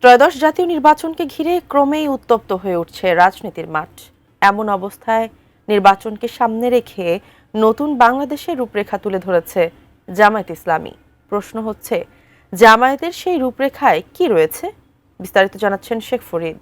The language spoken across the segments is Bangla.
ত্রয়োদশ জাতীয় নির্বাচনকে ঘিরে ক্রমেই উত্তপ্ত হয়ে উঠছে রাজনীতির মাঠ। এমন অবস্থায় নির্বাচনকে সামনে রেখে নতুন বাংলাদেশের রূপরেখা তুলে ধরেছে জামায়াত ইসলামী। প্রশ্ন হচ্ছে, জামায়াতের সেই রূপরেখায় কি রয়েছে? বিস্তারিত জানাচ্ছেন শেখ ফরিদ।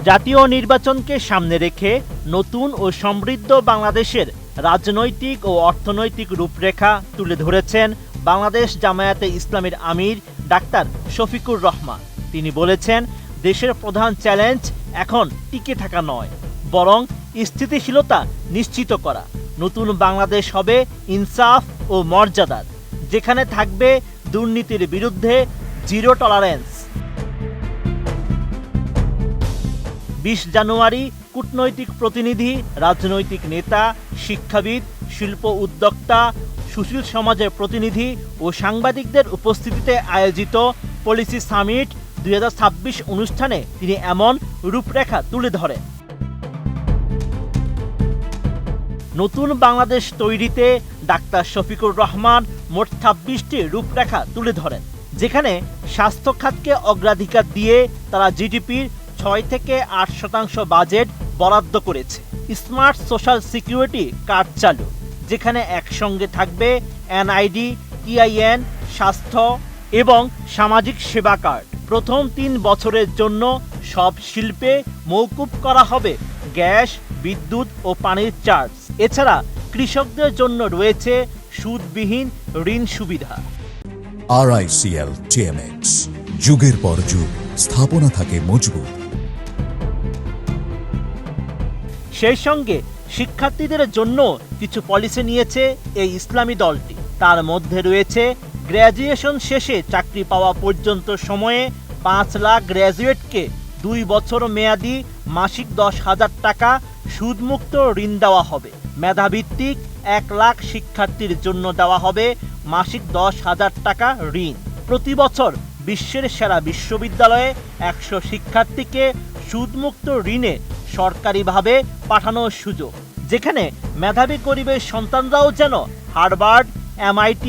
জাতীয় নির্বাচনকে সামনে রেখে নতুন ও সমৃদ্ধ বাংলাদেশের রাজনৈতিক ও অর্থনৈতিক রূপরেখা তুলে ধরেছেন বাংলাদেশ জামায়াতে ইসলামীর আমির ডাক্তার শফিকুর রহমান। তিনি বলেছেন, দেশের প্রধান চ্যালেঞ্জ এখন টিকে থাকা নয়, বরং স্থিতিশীলতা নিশ্চিত করা। নতুন বাংলাদেশ হবে ইনসাফ ও মর্যাদার, যেখানে থাকবে দুর্নীতির বিরুদ্ধে জিরো টলারেন্স। 20 জানুয়ারি কূটনৈতিক প্রতিনিধি, রাজনৈতিক নেতা, শিক্ষাবিদ, শিল্প উদ্যোক্তা, সুশীল সমাজের প্রতিনিধি ও সাংবাদিকদের উপস্থিতিতে আয়োজিত পলিসি সামিট 2026 অনুষ্ঠানে তিনি এমন রূপরেখা তুলে ধরেন। নতুন বাংলাদেশ তৈরিতে ডাক্তার শফিকুর রহমান মোট 26টি রূপরেখা তুলে ধরেন, যেখানে স্বাস্থ্য খাতকে অগ্রাধিকার দিয়ে তারা জিডিপির 6 থেকে 8% বাজেট বরাদ্দ করেছে। স্মার্ট সোশ্যাল সিকিউরিটি কার্ড চালু, যেখানে একসঙ্গে থাকবে এনআইডি, টিআইএন, স্বাস্থ্য এবং সামাজিক সেবা কার্ড। প্রথম 3 বছরের জন্য সব শিল্পে মওকুফ করা হবে গ্যাস, বিদ্যুৎ ও পানির চার্জ। এছাড়া কৃষকদের জন্য রয়েছে সুদবিহীন ঋণ সুবিধা। RICL TMX, যুগের পর যুগ স্থাপনা থাকে মজবুত। সেই সঙ্গে শিক্ষার্থীদের জন্য কিছু পলিসি নিয়েছে এই ইসলামী দলটি। তার মধ্যে রয়েছে গ্র্যাজুয়েশন শেষে চাকরি পাওয়া পর্যন্ত সময়ে 5 লাখ গ্র্যাজুয়েটকে 2 বছর মেয়াদি মাসিক 10,000 টাকা সুদমুক্ত ঋণ দেওয়া হবে। মেধাভিত্তিক 1 লাখ শিক্ষার্থীর জন্য দেওয়া হবে মাসিক 10,000 টাকা ঋণ। প্রতি বছর বিশ্বের সেরা বিশ্ববিদ্যালয়ে 100 শিক্ষার্থীকে সুদমুক্ত ঋণে সরকারিভাবে পাঠানোর সুযোগ, যেখানে মেধাবী গরিবের সন্তানরাও যেন হার্ভার্ড, MIT,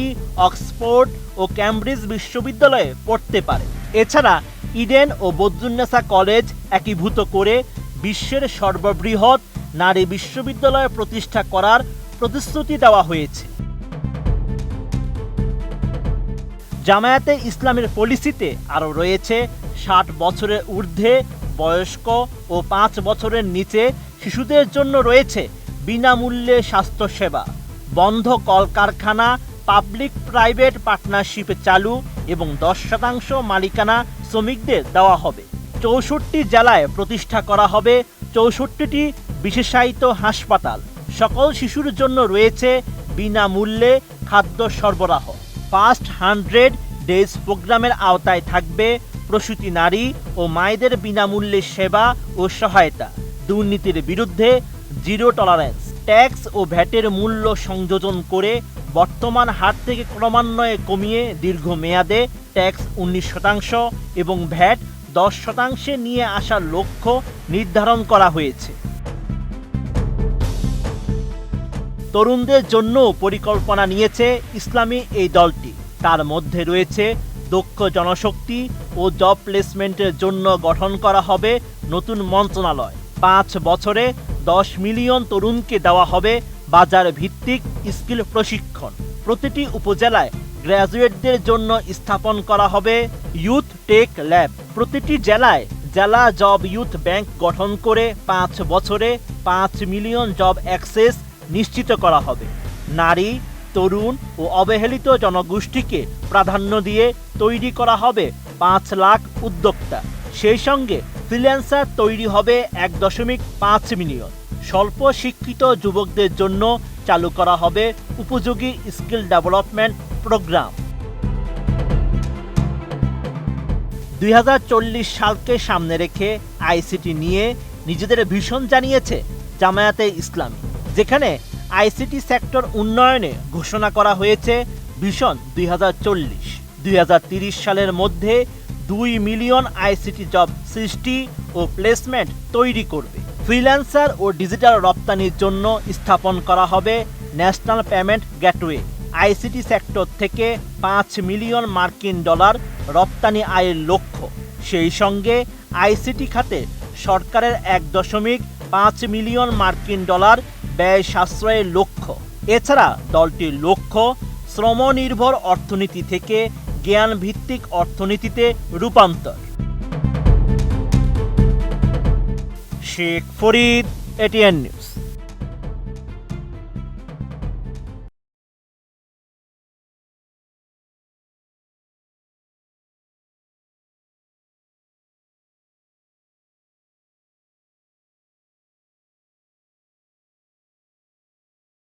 অক্সফোর্ড ও ক্যামব্রিজ বিশ্ববিদ্যালয়ে পড়তে পারে। এছাড়া ইডেন ও বদরুন্নেসা কলেজ একীভূত করে বিশ্বের সর্ববৃহৎ নারী বিশ্ববিদ্যালয় প্রতিষ্ঠা করার প্রতিশ্রুতি দেওয়া হয়েছে। জামায়াতে ইসলামের পলিসিতে আরও রয়েছে 60 বছরের ঊর্ধ্বে বয়স্ক ও 5 বছরের নিচে শিশুদের জন্য রয়েছে বিনামূল্যে স্বাস্থ্যসেবা, বন্ধ কলকারখানা পাবলিক প্রাইভেট পার্টনারশিপ চালু এবং 10% মালিকানা শ্রমিকদের দেওয়া হবে। 64 জেলায় প্রতিষ্ঠা করা হবে 64টি বিশেষায়িত হাসপাতাল। সকল শিশুর জন্য রয়েছে বিনামূল্যে খাদ্য সরবরাহ। ফার্স্ট 100 ডেজ প্রোগ্রামের আওতায় থাকবে প্রসূতি নারী ও মায়েদের বিনামূল্যে সেবা ও সহায়তা। দুর্নীতির বিরুদ্ধে জিরো টলারেন্স। ট্যাক্স ও ভ্যাটের মূল্য সংযোজন করে বর্তমান হার থেকে ক্রমান্বয়ে কমিয়ে দীর্ঘমেয়াদে ট্যাক্স 19% এবং ভ্যাট 10% নিয়ে আসার লক্ষ্য নির্ধারণ করা হয়েছে। তরুণদের জন্য পরিকল্পনা নিয়েছে ইসলামী এই দলটি। তার মধ্যে রয়েছে দক্ষ জনশক্তি ও জব প্লেসমেন্টের জন্য গঠন করা হবে নতুন মন্ত্রণালয়। 5 বছরে 10 মিলিয়ন তরুণকে দেওয়া হবে বাজার ভিত্তিক স্কিল প্রশিক্ষণ। প্রতিটি উপজেলায় গ্র্যাজুয়েটদের জন্য স্থাপন করা হবে ইউথ টেক ল্যাব। প্রতিটি জেলায় জেলা জব ইউথ ব্যাংক গঠন করে 5 বছরে 5 মিলিয়ন জব অ্যাক্সেস নিশ্চিত করা হবে। নারী, তরুণ ও অবহেলিত জনগোষ্ঠীকে প্রাধান্য দিয়ে তৈরি করা হবে 5 লাখ উদ্যোক্তা। সেই সঙ্গে ফ্রিল্যান্সার তৈরি হবে 1.5 মিলিয়ন। স্বল্প শিক্ষিত যুবকদের জন্য চালু করা হবে উপযোগী স্কিল ডেভেলপমেন্ট প্রোগ্রাম। 2040 সালকে সামনে রেখে আইসিটি নিয়ে নিজেদের ভিশন জানিয়েছে জামায়াতে ইসলামী, যেখানে আইসিটি সেক্টর উন্নয়নে ঘোষণা করা হয়েছে ভিশন 2040। 2030 সালের মধ্যে 2 মিলিয়ন আইসিটি জব সৃষ্টি ও প্লেসমেন্ট তৈরি করবে। ফ্রিল্যান্সার ও ডিজিটাল রপ্তানির জন্য স্থাপন করা হবে national payment gateway. ICT sector থেকে 5 মিলিয়ন মার্কিন ডলার রপ্তানি আয়ের লক্ষ্য। সেই সঙ্গে আইসিটি খাতে সরকারের 1.5 মিলিয়ন মার্কিন ডলার ব্যয় সাশ্রয়ের লক্ষ্য। এছাড়া দলটির লক্ষ্য শ্রমনির্ভর অর্থনীতি থেকে জ্ঞানভিত্তিক অর্থনীতিতে রূপান্তর। Sheikh Farid, ATN news.